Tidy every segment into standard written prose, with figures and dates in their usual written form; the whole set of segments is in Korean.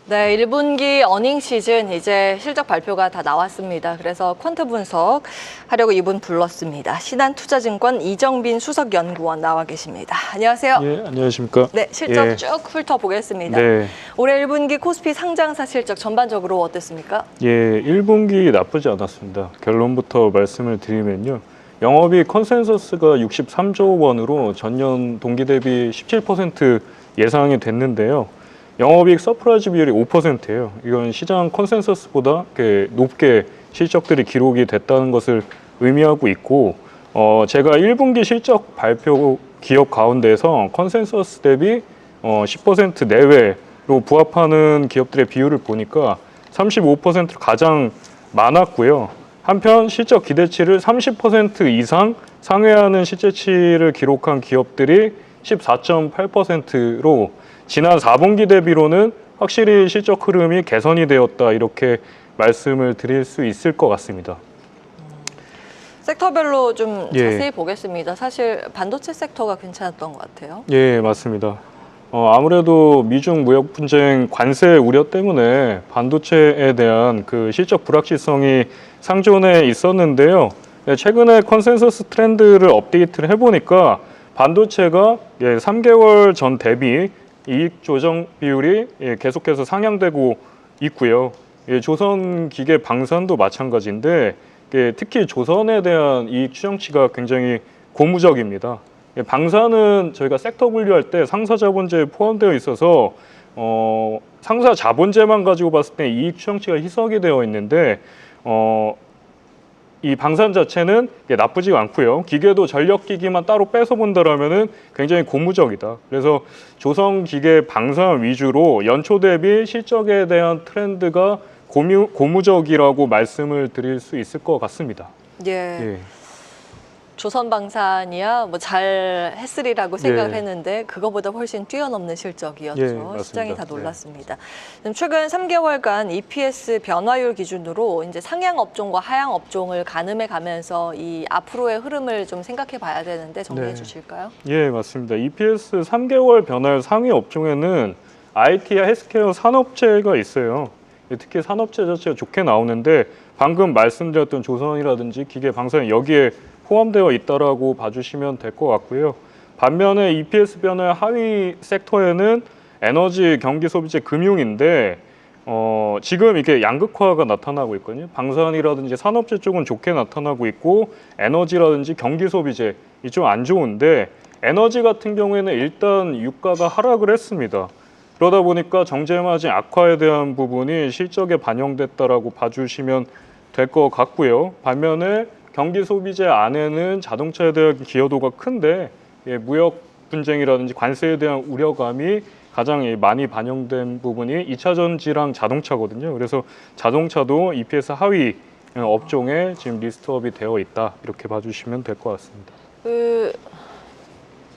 네, 1분기 어닝 시즌 이제 실적 발표가 다 나왔습니다. 그래서 퀀트 분석 하려고 이분 불렀습니다. 신한투자증권 이정빈 수석연구원 나와 계십니다. 안녕하세요. 예, 안녕하십니까. 네, 실적 예. 쭉 훑어보겠습니다. 네. 올해 1분기 코스피 상장사 실적 전반적으로 어땠습니까? 예, 1분기 나쁘지 않았습니다. 결론부터 말씀을 드리면요. 영업이익 컨센서스가 63조 원으로 전년 동기 대비 17% 예상이 됐는데요. 영업이익 서프라이즈 비율이 5%예요. 이건 시장 컨센서스보다 높게 실적들이 기록이 됐다는 것을 의미하고 있고, 제가 1분기 실적 발표 기업 가운데서 컨센서스 대비 10% 내외로 부합하는 기업들의 비율을 보니까 35%로 가장 많았고요. 한편 실적 기대치를 30% 이상 상회하는 실제치를 기록한 기업들이 14.8%로 지난 4분기 대비로는 확실히 실적 흐름이 개선이 되었다, 이렇게 말씀을 드릴 수 있을 것 같습니다. 섹터별로 좀 예. 자세히 보겠습니다. 사실 반도체 섹터가 괜찮았던 것 같아요. 예, 맞습니다. 아무래도 미중 무역 분쟁 관세 우려 때문에 반도체에 대한 그 실적 불확실성이 상존해 있었는데요. 최근에 컨센서스 트렌드를 업데이트를 해보니까 반도체가 3개월 전 대비 이익 조정 비율이 계속해서 상향되고 있고요. 조선 기계 방산도 마찬가지인데 특히 조선에 대한 이익 추정치가 굉장히 고무적입니다. 방산은 저희가 섹터 분류할 때 상사 자본재에 포함되어 있어서 상사 자본재만 가지고 봤을 때 이익 추정치가 희석이 되어 있는데 이 방산 자체는 나쁘지 않고요. 기계도 전력기기만 따로 빼서 본다라면은 굉장히 고무적이다. 그래서 조선 기계 방산 위주로 연초 대비 실적에 대한 트렌드가 고무적이라고 말씀을 드릴 수 있을 것 같습니다. 예. 예. 조선방산이야 뭐 잘 했으리라고 생각을 예. 했는데 그거보다 훨씬 뛰어넘는 실적이었죠. 예, 맞습니다. 시장이 다 놀랐습니다. 최근 3개월간 EPS 변화율 기준으로 이제 상향 업종과 하향 업종을 가늠해 가면서 이 앞으로의 흐름을 좀 생각해 봐야 되는데 정리해 주실까요? 예, 맞습니다. EPS 3개월 변화율 상위 업종에는 IT와 헬스케어 산업재가 있어요. 특히 산업재 자체가 좋게 나오는데 방금 말씀드렸던 조선이라든지 기계 방산 여기에 포함되어 있다라고 봐주시면 될 것 같고요. 반면에 EPS 변화의 하위 섹터에는 에너지, 경기 소비재, 금융인데 지금 이게 양극화가 나타나고 있거든요. 방산이라든지 산업재 쪽은 좋게 나타나고 있고 에너지라든지 경기 소비재 이 좀 안 좋은데 에너지 같은 경우에는 일단 유가가 하락을 했습니다. 그러다 보니까 정제마진 악화에 대한 부분이 실적에 반영됐다라고 봐주시면 될 것 같고요. 반면에 경기 소비재 안에는 자동차에 대한 기여도가 큰데 무역 분쟁이라든지 관세에 대한 우려감이 가장 많이 반영된 부분이 2차 전지랑 자동차거든요. 그래서 자동차도 EPS 하위 업종에 지금 리스트업이 되어 있다, 이렇게 봐주시면 될 것 같습니다.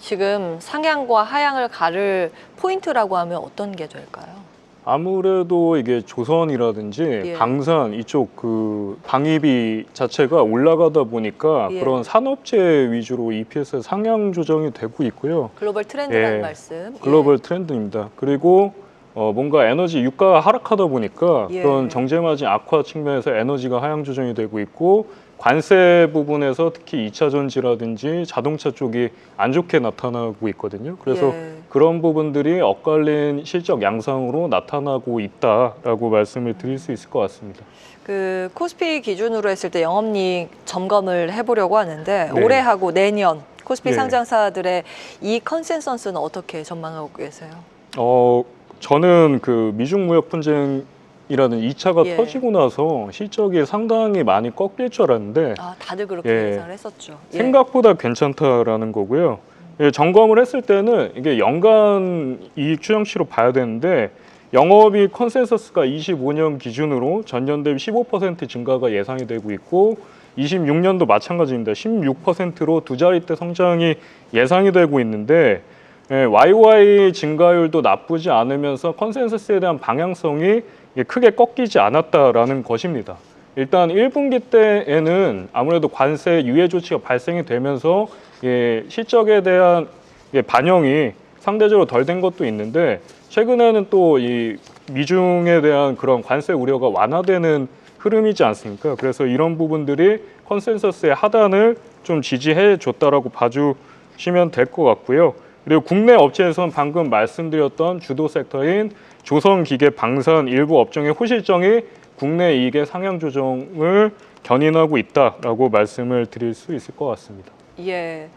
지금 상향과 하향을 가를 포인트라고 하면 어떤 게 될까요? 아무래도 이게 조선이라든지 예. 방산 이쪽 그 방위비 자체가 올라가다 보니까 예. 그런 산업재 위주로 EPS 상향 조정이 되고 있고요. 글로벌 트렌드라는 예. 말씀. 글로벌 트렌드입니다. 그리고 뭔가 에너지 유가가 하락하다 보니까 예. 그런 정제마진 악화 측면에서 에너지가 하향 조정이 되고 있고 관세 부분에서 특히 2차 전지라든지 자동차 쪽이 안 좋게 나타나고 있거든요. 그래서 예. 그런 부분들이 엇갈린 실적 양상으로 나타나고 있다라고 말씀을 드릴 수 있을 것 같습니다. 그 코스피 기준으로 했을 때 영업이익 점검을 해보려고 하는데 네. 올해하고 내년 코스피 네. 상장사들의 이 컨센서스는 어떻게 전망하고 계세요? 저는 그 미중 무역 분쟁이라는 2차가 예. 터지고 나서 실적이 상당히 많이 꺾일 줄 알았는데 다들 그렇게 예. 예상을 했었죠. 예. 생각보다 괜찮다라는 거고요. 점검을 했을 때는 이게 연간 이익 추정치로 봐야 되는데 영업이익 컨센서스가 25년 기준으로 전년 대비 15% 증가가 예상이 되고 있고 26년도 마찬가지입니다. 16%로 두 자릿대 성장이 예상이 되고 있는데 YY 증가율도 나쁘지 않으면서 컨센서스에 대한 방향성이 크게 꺾이지 않았다라는 것입니다. 일단 1분기 때에는 아무래도 관세 유예 조치가 발생이 되면서 실적에 대한 반영이 상대적으로 덜 된 것도 있는데 최근에는 또 이 미중에 대한 그런 관세 우려가 완화되는 흐름이지 않습니까? 그래서 이런 부분들이 컨센서스의 하단을 좀 지지해 줬다라고 봐주시면 될 것 같고요. 그리고 국내 업체에서는 방금 말씀드렸던 주도 섹터인 조선기계, 방산 일부 업종의 호실정이 국내 이익의 상향 조정을 견인하고 있다라고 말씀을 드릴 수 있을 것 같습니다. 예.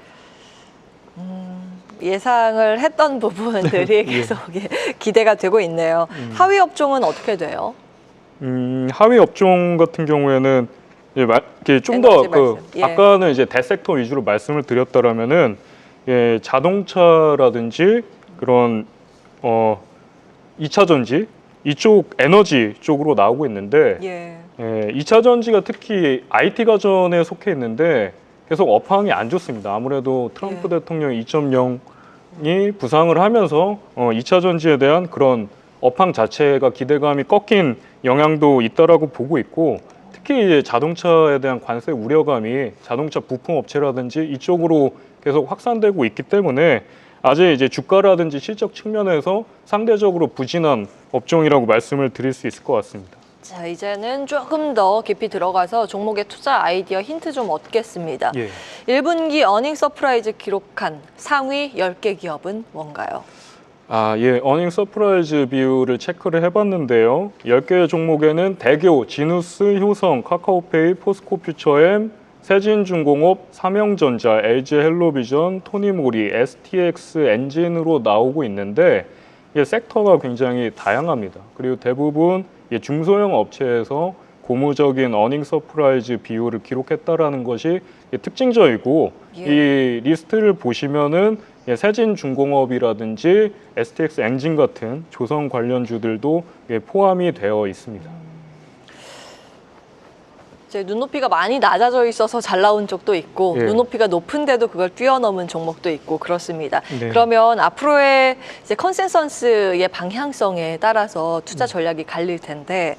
예상을 했던 부분들이 계속 기대가 되고 있네요. 하위 업종은 어떻게 돼요? 하위 업종 같은 경우에는 좀 더 예. 아까는 이제 대섹터 위주로 말씀을 드렸다라면은 자동차라든지 그런 2차 전지 이쪽 에너지 쪽으로 나오고 있는데 예. 2차 전지가 특히 IT 가전에 속해 있는데 계속 업황이 안 좋습니다. 아무래도 트럼프 대통령 2.0이 부상을 하면서 2차 전지에 대한 그런 업황 자체가 기대감이 꺾인 영향도 있다라고 보고 있고, 특히 이제 자동차에 대한 관세 우려감이 자동차 부품 업체라든지 이쪽으로 계속 확산되고 있기 때문에 아직 이제 주가라든지 실적 측면에서 상대적으로 부진한 업종이라고 말씀을 드릴 수 있을 것 같습니다. 자, 이제는 조금 더 깊이 들어가서 종목의 투자 아이디어 힌트 좀 얻겠습니다. 1분기 어닝 서프라이즈 기록한 상위 10개 기업은 뭔가요? 어닝 서프라이즈 비율을 체크를 해봤는데요. 10개 종목에는 대교, 지누스, 효성, 카카오페이, 포스코퓨처엠, 세진중공업, 삼형전자, LG헬로비전, 토니모리, STX 엔진으로 나오고 있는데 섹터가 굉장히 다양합니다. 그리고 대부분 중소형 업체에서 고무적인 어닝 서프라이즈 비율을 기록했다라는 것이 특징적이고, 이 리스트를 보시면은 세진중공업이라든지 STX 엔진 같은 조선 관련주들도 포함이 되어 있습니다. 이제 눈높이가 많이 낮아져 있어서 잘 나온 쪽도 있고 눈높이가 높은데도 그걸 뛰어넘은 종목도 있고 그렇습니다. 그러면 앞으로의 이제 컨센서스의 방향성에 따라서 투자 전략이 갈릴 텐데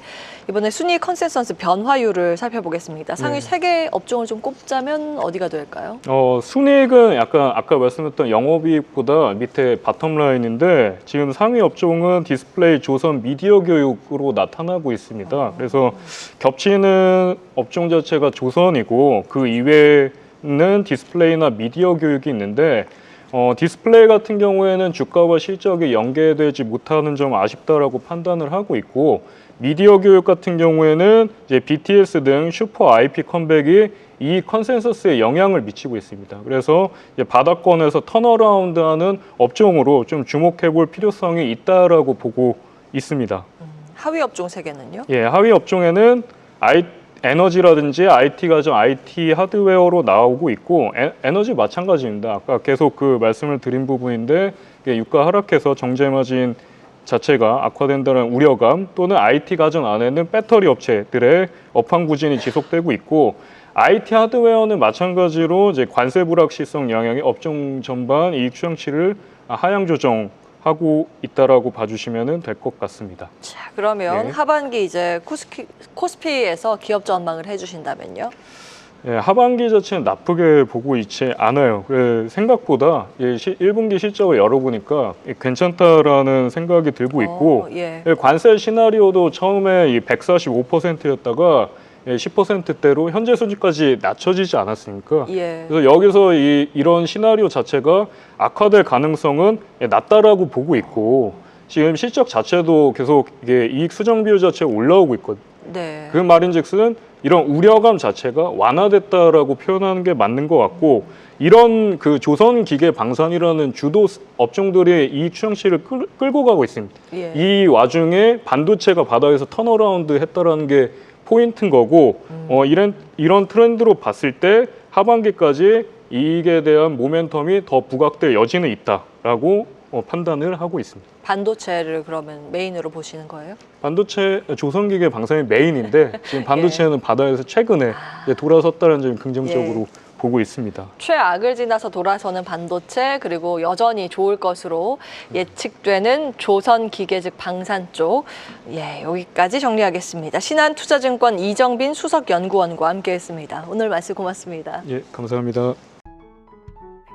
이번에 순위 컨센서스 변화율을 살펴보겠습니다. 상위 3개 업종을 좀 꼽자면 어디가 될까요? 순이익은 약간 아까 말씀했던 영업이익보다 밑에 바텀라인인데 지금 상위 업종은 디스플레이, 조선, 미디어 교육으로 나타나고 있습니다. 그래서 겹치는 업종 자체가 조선이고 그 이외에는 디스플레이나 미디어 교육이 있는데 디스플레이 같은 경우에는 주가와 실적이 연계되지 못하는 점 아쉽다라고 판단을 하고 있고, 미디어 교육 같은 경우에는 이제 BTS 등 슈퍼 IP 컴백이 이 컨센서스에 영향을 미치고 있습니다. 그래서 이제 바닥권에서 턴어라운드하는 업종으로 좀 주목해볼 필요성이 있다라고 보고 있습니다. 하위 업종 3개는요? 하위 업종에는 에너지라든지 IT 가전, IT 하드웨어로 나오고 있고, 에너지 마찬가지입니다. 아까 계속 그 말씀을 드린 부분인데 유가 하락해서 정제 마진 자체가 악화된다는 우려감, 또는 IT 가전 안에는 배터리 업체들의 업황 부진이 지속되고 있고, IT 하드웨어는 마찬가지로 이제 관세 불확실성 영향이 업종 전반 이익 추정치를 하향 조정하고 있다라고 봐주시면 될 것 같습니다. 자, 그러면 하반기 이제 코스피에서 기업 전망을 해주신다면요? 하반기 자체는 나쁘게 보고 있지 않아요. 생각보다 1분기 실적을 열어보니까 괜찮다라는 생각이 들고 있고, 관세 시나리오도 처음에 145%였다가 10%대로 현재 수준까지 낮춰지지 않았습니까? 그래서 여기서 이런 시나리오 자체가 악화될 가능성은 낮다라고 보고 있고, 지금 실적 자체도 계속 이익 수정 비율 자체가 올라오고 있거든요. 그 말인즉슨 이런 우려감 자체가 완화됐다라고 표현하는 게 맞는 것 같고, 이런 그 조선 기계 방산이라는 주도 업종들의 이익 추정치를 끌고 가고 있습니다. 이 와중에 반도체가 바닥에서 턴어라운드 했다라는 게 포인트인 거고, 이런 트렌드로 봤을 때 하반기까지 이익에 대한 모멘텀이 더 부각될 여지는 있다라고 판단을 하고 있습니다. 반도체를 그러면 메인으로 보시는 거예요? 반도체, 조선기계 방산이 메인인데 지금 반도체는 바닥에서 최근에 돌아섰다는 점이 긍정적으로 보고 있습니다. 최악을 지나서 돌아서는 반도체, 그리고 여전히 좋을 것으로 예측되는 조선기계 즉 방산 쪽, 여기까지 정리하겠습니다. 신한투자증권 이정빈 수석연구원과 함께했습니다. 오늘 말씀 고맙습니다. 감사합니다.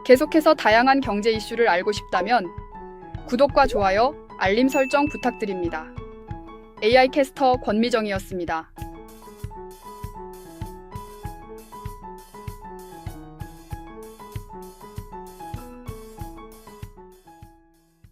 계속해서 다양한 경제 이슈를 알고 싶다면 구독과 좋아요, 알림 설정 부탁드립니다. AI 캐스터 권미정이었습니다.